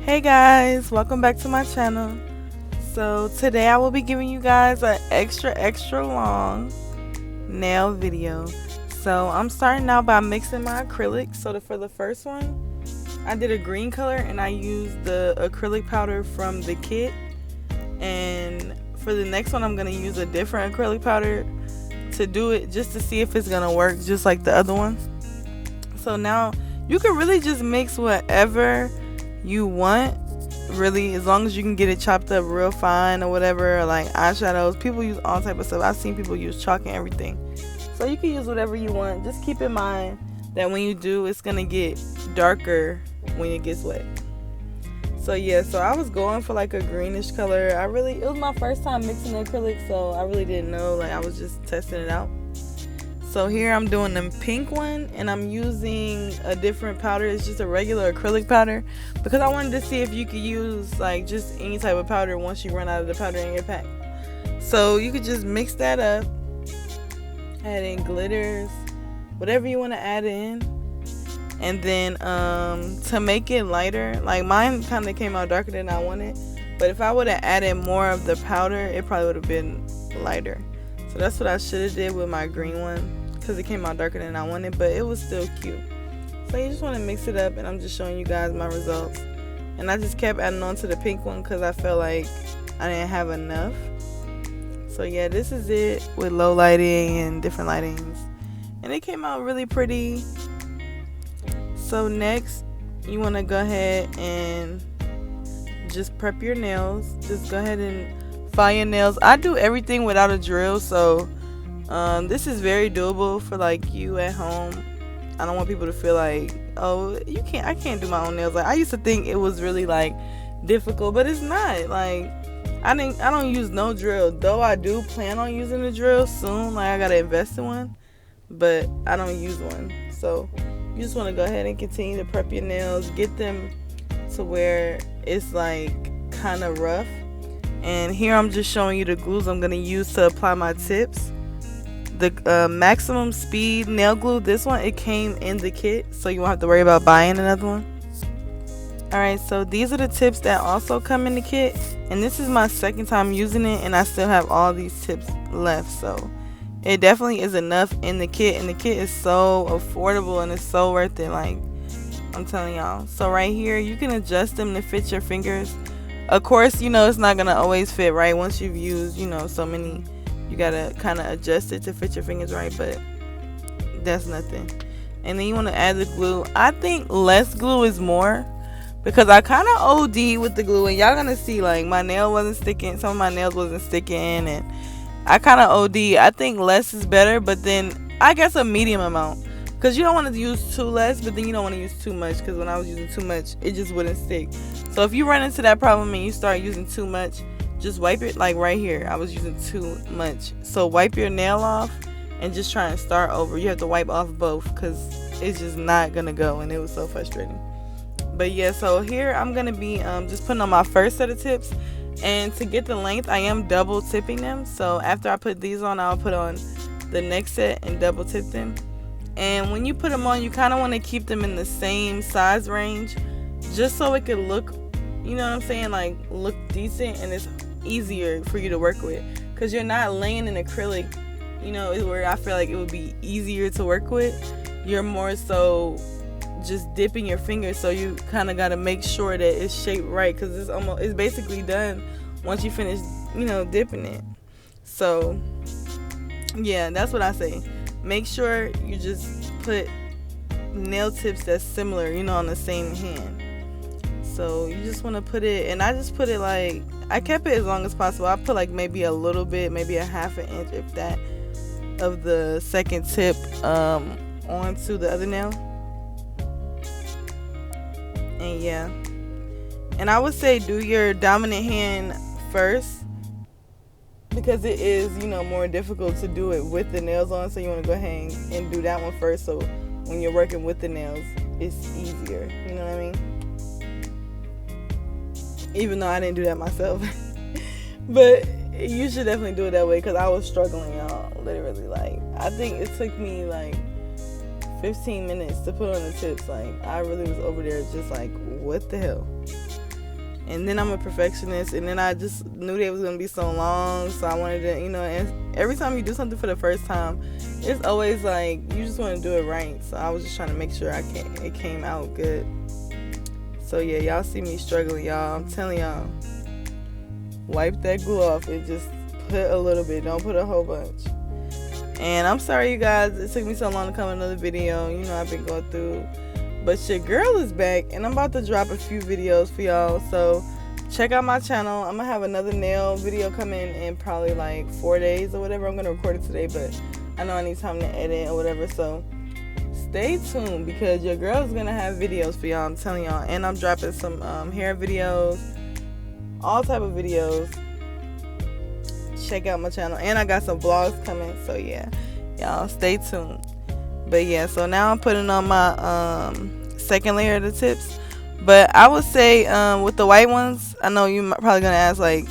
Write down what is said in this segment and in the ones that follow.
Hey guys, welcome back to my channel. So today I will be giving you guys an extra long nail video. So I'm starting out by mixing my acrylic. So for the first one, I did a green color and I used the acrylic powder from the kit. And for the next one, I'm going to use a different acrylic powder to do it just to see if it's going to work just like the other one. So now you can really just mix whatever you want, really, as long as you can get it chopped up real fine or whatever, or like eyeshadows. People use all type of stuff. I've seen people use chalk and everything, so you can use whatever you want. Just keep in mind that when you do, it's gonna get darker when it gets wet. So yeah, so I was going for like a greenish color. It was my first time mixing acrylic, so I really didn't know, like I was just testing it out. So here I'm doing the pink one, and I'm using a different powder. It's just a regular acrylic powder because I wanted to see if you could use like just any type of powder once you run out of the powder in your pack. So you could just mix that up, add in glitters, whatever you want to add in. And then to make it lighter, like mine kind of came out darker than I wanted, but if I would have added more of the powder, it probably would have been lighter. So that's what I should have did with my green one, because it came out darker than I wanted, but it was still cute. So you just want to mix it up, and I'm just showing you guys my results. And I just kept adding on to the pink one because I felt like I didn't have enough. So yeah, this is it with low lighting and different lightings, and it came out really pretty. So next, you want to go ahead and just prep your nails. Just go ahead and file your nails. I do everything without a drill, so this is very doable for like you at home. I don't want people to feel like, oh, I can't do my own nails. Like I used to think it was really like difficult, but it's not. Like I don't use no drill, though I do plan on using a drill soon. Like I gotta invest in one, but I don't use one. So you just want to go ahead and continue to prep your nails, get them to where it's like kind of rough. And here I'm just showing you the glues I'm going to use to apply my tips. The maximum speed nail glue, this one, it came in the kit, so you won't have to worry about buying another one. Alright, so these are the tips that also come in the kit, and this is my second time using it, and I still have all these tips left. So it definitely is enough in the kit, and the kit is so affordable and it's so worth it, like I'm telling y'all. So right here, you can adjust them to fit your fingers. Of course, it's not gonna always fit right. Once you've used, so many, you gotta kind of adjust it to fit your fingers right, but that's nothing. And then you want to add the glue. I think less glue is more, because I kind of OD with the glue, and y'all gonna see like my nail wasn't sticking, some of my nails wasn't sticking, and I kind of OD. I think less is better, but then I guess a medium amount, because you don't want to use too less, but then you don't want to use too much, because when I was using too much, it just wouldn't stick. So if you run into that problem and you start using too much, just wipe it. Like right here, I was using too much, so wipe your nail off and just try and start over. You have to wipe off both, because it's just not gonna go, and it was so frustrating. But yeah, so here I'm gonna be just putting on my first set of tips, and to get the length, I am double tipping them. So after I put these on, I'll put on the next set and double tip them. And when you put them on, you kind of want to keep them in the same size range, just so it could look, you know what I'm saying, like look decent, and it's easier for you to work with, because you're not laying in acrylic, where I feel like it would be easier to work with. You're more so just dipping your fingers, so you kind of got to make sure that it's shaped right, because it's basically done once you finish dipping it. So yeah, that's what I say. Make sure you just put nail tips that's similar, on the same hand. So you just want to put it, and I just put it like, I kept it as long as possible. I put like maybe a little bit, maybe a half an inch, if that, of the second tip onto the other nail. And yeah, and I would say do your dominant hand first, because it is more difficult to do it with the nails on. So you want to go ahead and do that one first, so when you're working with the nails, it's easier, you know what I mean? Even though I didn't do that myself. But you should definitely do it that way, because I was struggling, y'all, literally. Like I think it took me like 15 minutes to put on the tips. Like I really was over there just like, what the hell. And then I'm a perfectionist, and then I just knew they was gonna be so long, so I wanted to, and every time you do something for the first time, it's always like you just want to do it right. So I was just trying to make sure it came out good. So yeah, y'all see me struggling, y'all. I'm telling y'all, wipe that glue off and just put a little bit, don't put a whole bunch. And I'm sorry, you guys, it took me so long to come another video. I've been going through. But your girl is back, and I'm about to drop a few videos for y'all. So check out my channel. I'm gonna have another nail video coming in probably like 4 days or whatever. I'm gonna record it today, but I know I need time to edit or whatever. So stay tuned, because your girl is gonna have videos for y'all. I'm telling y'all. And I'm dropping some hair videos, all type of videos. Check out my channel, and I got some vlogs coming. So yeah, y'all stay tuned. But yeah, so now I'm putting on my second layer of the tips. But I would say with the white ones, I know you're probably gonna ask, like,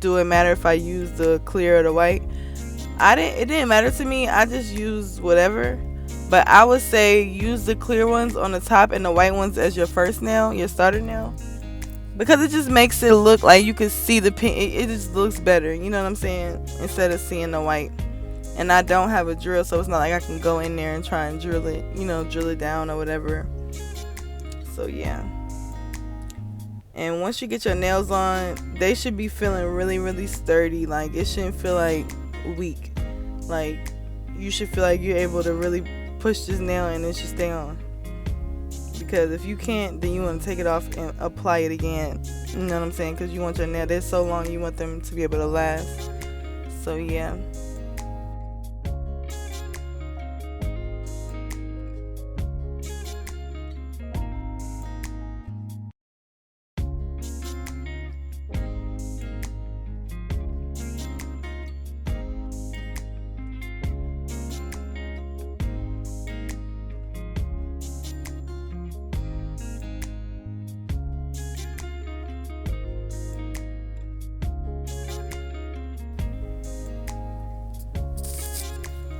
do it matter if I use the clear or the white? It didn't matter to me. I just used whatever. But I would say use the clear ones on the top and the white ones as your first nail, your starter nail, because it just makes it look like you can see the pink. It just looks better, you know what I'm saying, instead of seeing the white. And I don't have a drill, so it's not like I can go in there and try and drill it, drill it down or whatever. So yeah. And once you get your nails on, they should be feeling really, really sturdy. Like, it shouldn't feel like weak. Like, you should feel like you're able to really push this nail and it should stay on. Because if you can't, then you want to take it off and apply it again. You know what I'm saying? Because you want your nails, they're so long, you want them to be able to last. So yeah.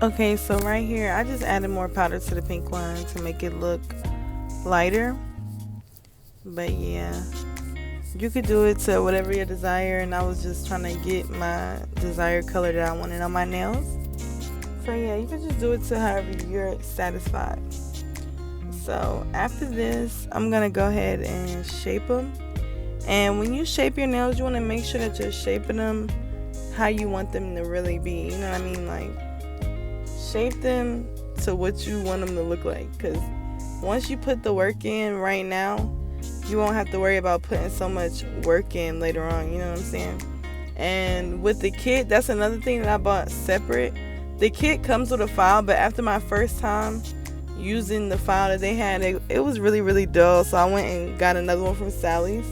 Okay, so right here, I just added more powder to the pink one to make it look lighter. But yeah, you could do it to whatever your desire, and I was just trying to get my desired color that I wanted on my nails. So yeah, you can just do it to however you're satisfied. So after this, I'm gonna go ahead and shape them. And when you shape your nails, you want to make sure that you're shaping them how you want them to really be. You know what I mean? Like, shape them to what you want them to look like, because once you put the work in right now, you won't have to worry about putting so much work in later on, you know what I'm saying? And with the kit, that's another thing that I bought separate. The kit comes with a file, but after my first time using the file that they had, it was really, really dull, so I went and got another one from Sally's.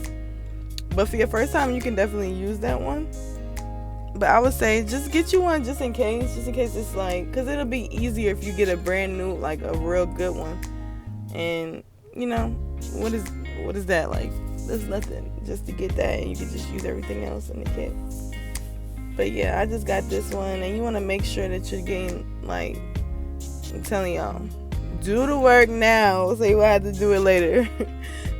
But for your first time, you can definitely use that one. But I would say just get you one just in case it's like, because it'll be easier if you get a brand new, like a real good one. And what is that like? There's nothing just to get that, and you can just use everything else in the kit. But yeah, I just got this one, and you want to make sure that you're getting, like, I'm telling y'all, do the work now so you won't have to do it later.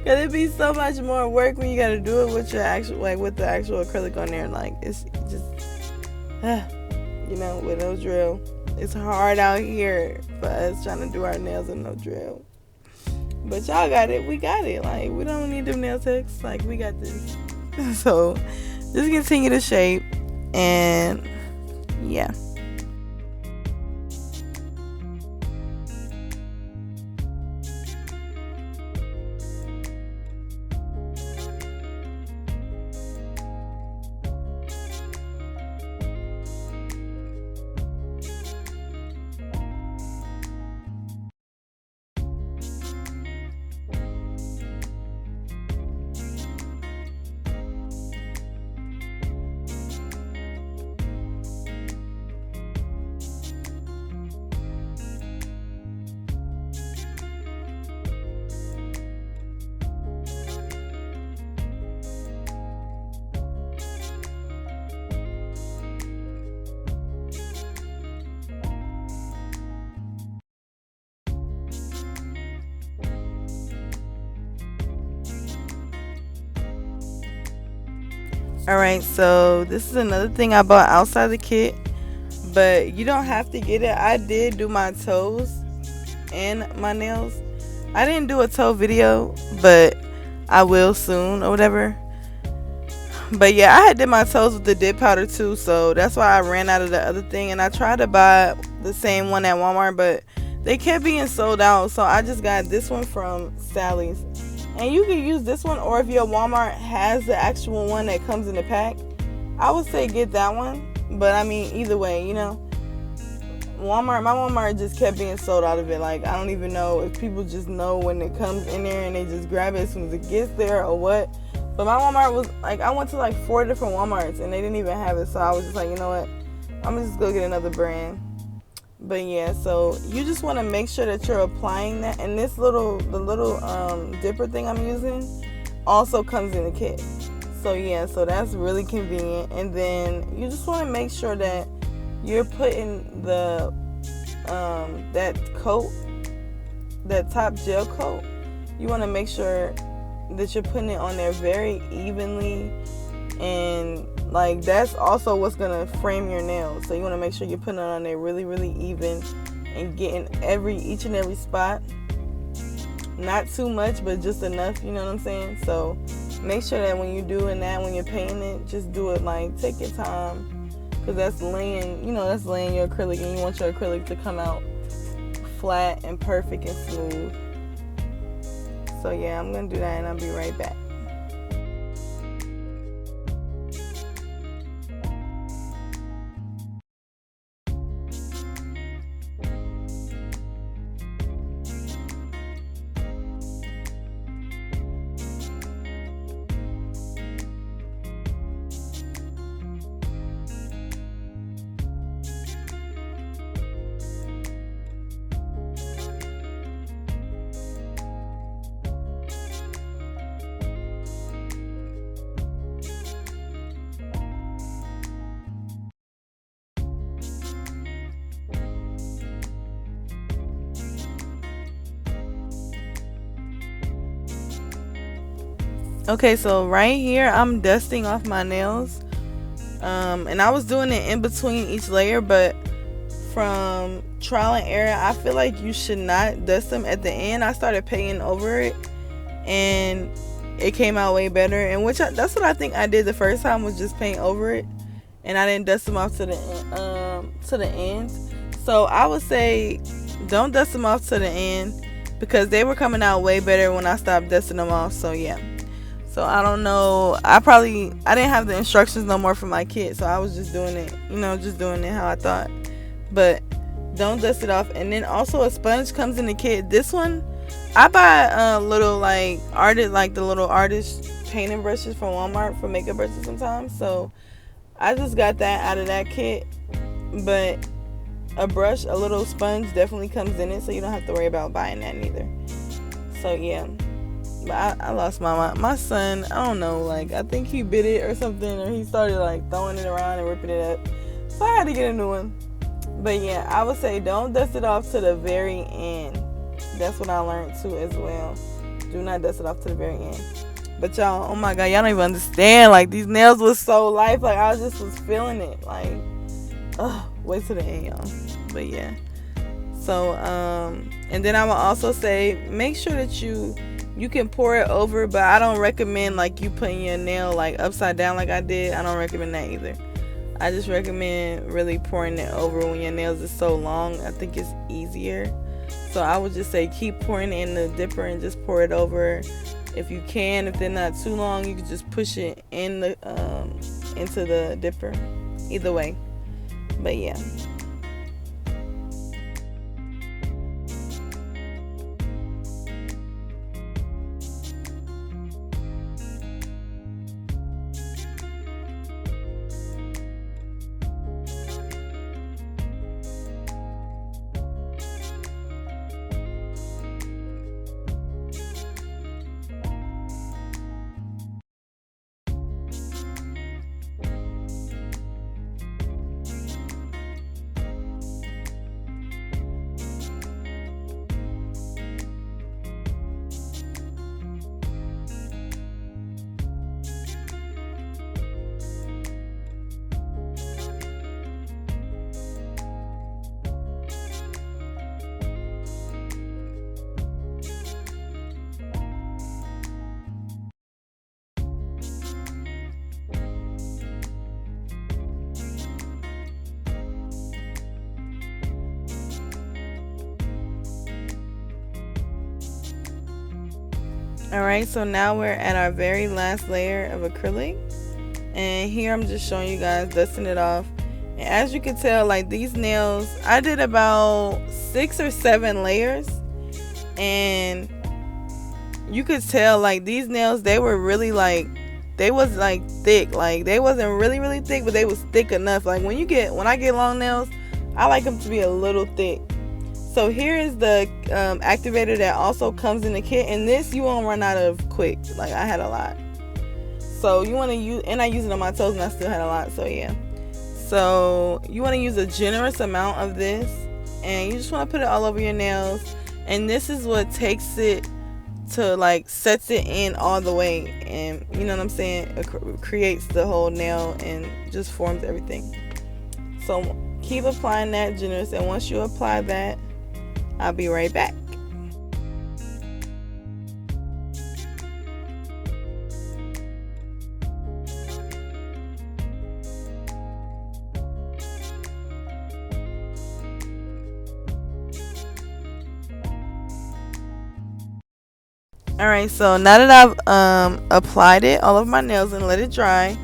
Cause it'd be so much more work when you gotta do it with your actual, like, with the actual acrylic on there. Like, it's just, with no drill. It's hard out here for us trying to do our nails with no drill. But y'all got it. We got it. Like, we don't need them nail techs. Like, we got this. So just continue to shape, and yeah. Alright, so this is another thing I bought outside the kit, but you don't have to get it. I did do my toes and my nails. I didn't do a toe video, but I will soon or whatever. But yeah, I had did my toes with the dip powder too, so that's why I ran out of the other thing. And I tried to buy the same one at Walmart, but they kept being sold out, so I just got this one from Sally's. And you can use this one, or if your Walmart has the actual one that comes in the pack, I would say get that one. But I mean, either way, you know, my Walmart just kept being sold out of it. Like, I don't even know if people just know when it comes in there and they just grab it as soon as it gets there or what. But my Walmart was like, I went to like 4 different Walmarts and they didn't even have it. So I was just like, you know what, I'm gonna just go get another brand. But yeah, so you just want to make sure that you're applying that. And this little dipper thing I'm using also comes in the kit. So yeah, so that's really convenient. And then you just want to make sure that you're putting the that coat, that top gel coat, you want to make sure that you're putting it on there very evenly, and like that's also what's gonna frame your nails. So you want to make sure you're putting it on there really, really even and getting each and every spot. Not too much, but just enough, you know what I'm saying? So make sure that when you're doing that, when you're painting it, just do it like, take your time, because that's laying your acrylic, and you want your acrylic to come out flat and perfect and smooth. So yeah, I'm gonna do that and I'll be right back. Okay, so right here I'm dusting off my nails, and I was doing it in between each layer, but from trial and error, I feel like you should not dust them at the end. I started painting over it and it came out way better, and that's what I think I did the first time, was just paint over it, and I didn't dust them off to the ends. So I would say don't dust them off to the end, because they were coming out way better when I stopped dusting them off. So yeah. So I don't know, I didn't have the instructions no more for my kit, so I was just doing it, just doing it how I thought. But don't dust it off. And then also a sponge comes in the kit. This one, I buy little the little artist painting brushes from Walmart for makeup brushes sometimes. So I just got that out of that kit. But a little sponge definitely comes in it, so you don't have to worry about buying that neither. So yeah. But I lost my son. I don't know, like, I think he bit it or something, or he started like throwing it around and ripping it up. So I had to get a new one. But yeah, I would say don't dust it off to the very end. That's what I learned too as well. Do not dust it off to the very end. But y'all, oh my god, y'all don't even understand. Like, these nails was so life. Like, I just was feeling it. Like, wait till the end, y'all. But yeah. So and then I will also say, make sure that you can pour it over, but I don't recommend like you putting your nail like upside down like I did. I don't recommend that either. I just recommend really pouring it over when your nails is so long. I think it's easier. So I would just say keep pouring it in the dipper and just pour it over if you can. If they're not too long, you can just push it in the into the dipper. Either way. But yeah. Alright, so now we're at our very last layer of acrylic, and here I'm just showing you guys, dusting it off. And as you can tell, like, these nails, I did about 6 or 7 layers, and you could tell, like, these nails, they were really, like, they was like thick. Like, they wasn't really thick, but they was thick enough. Like, when I get long nails, I like them to be a little thick. So here is the activator that also comes in the kit, and this you won't run out of quick. Like, I had a lot, so you want to use, and I use it on my toes and I still had a lot. So yeah, so you want to use a generous amount of this, and you just want to put it all over your nails. And this is what takes it to, like, sets it in all the way, and you know what I'm saying, it creates the whole nail and just forms everything. So keep applying that generous, and once you apply that, I'll be right back. Alright, so now that I've applied it all over my nails and let it dry,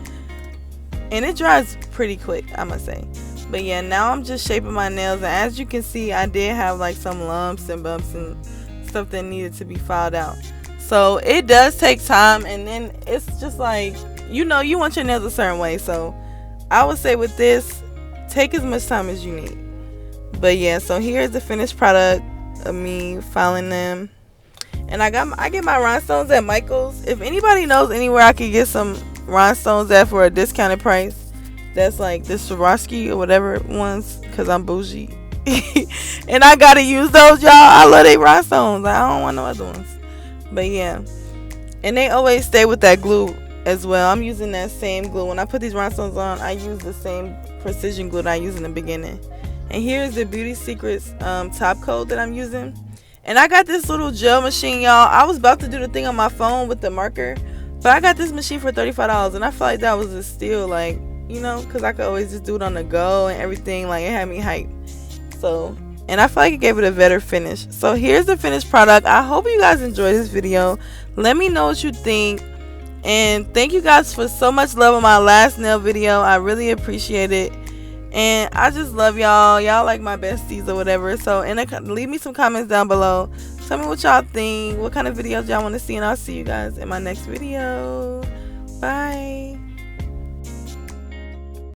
and it dries pretty quick, I must say. But yeah, now I'm just shaping my nails, and as you can see, I did have like some lumps and bumps and stuff that needed to be filed out. So it does take time, and then it's just like, you know, you want your nails a certain way. So I would say with this, take as much time as you need. But yeah, so here's the finished product of me filing them. And I get my rhinestones at Michael's. If anybody knows anywhere I could get some rhinestones at for a discounted price, that's like the Swarovski or whatever ones, because I'm bougie. And I gotta use those, y'all. I love they rhinestones. I don't want no other ones. But yeah, and they always stay with that glue as well. I'm using that same glue. When I put these rhinestones on, I use the same precision glue that I used in the beginning. And here's the Beauty Secrets top coat that I'm using. And I got this little gel machine, y'all. I was about to do the thing on my phone with the marker, but I got this machine for $35, and I feel like that was a steal, like, you know, because I could always just do it on the go and everything. Like, it had me hyped. So, and I feel like it gave it a better finish. So here's the finished product. I hope you guys enjoyed this video. Let me know what you think, and thank you guys for so much love on my last nail video. I really appreciate it. And I just love y'all. Y'all like my besties or whatever. So, leave me some comments down below. Tell me what y'all think. What kind of videos y'all want to see. And I'll see you guys in my next video. Bye.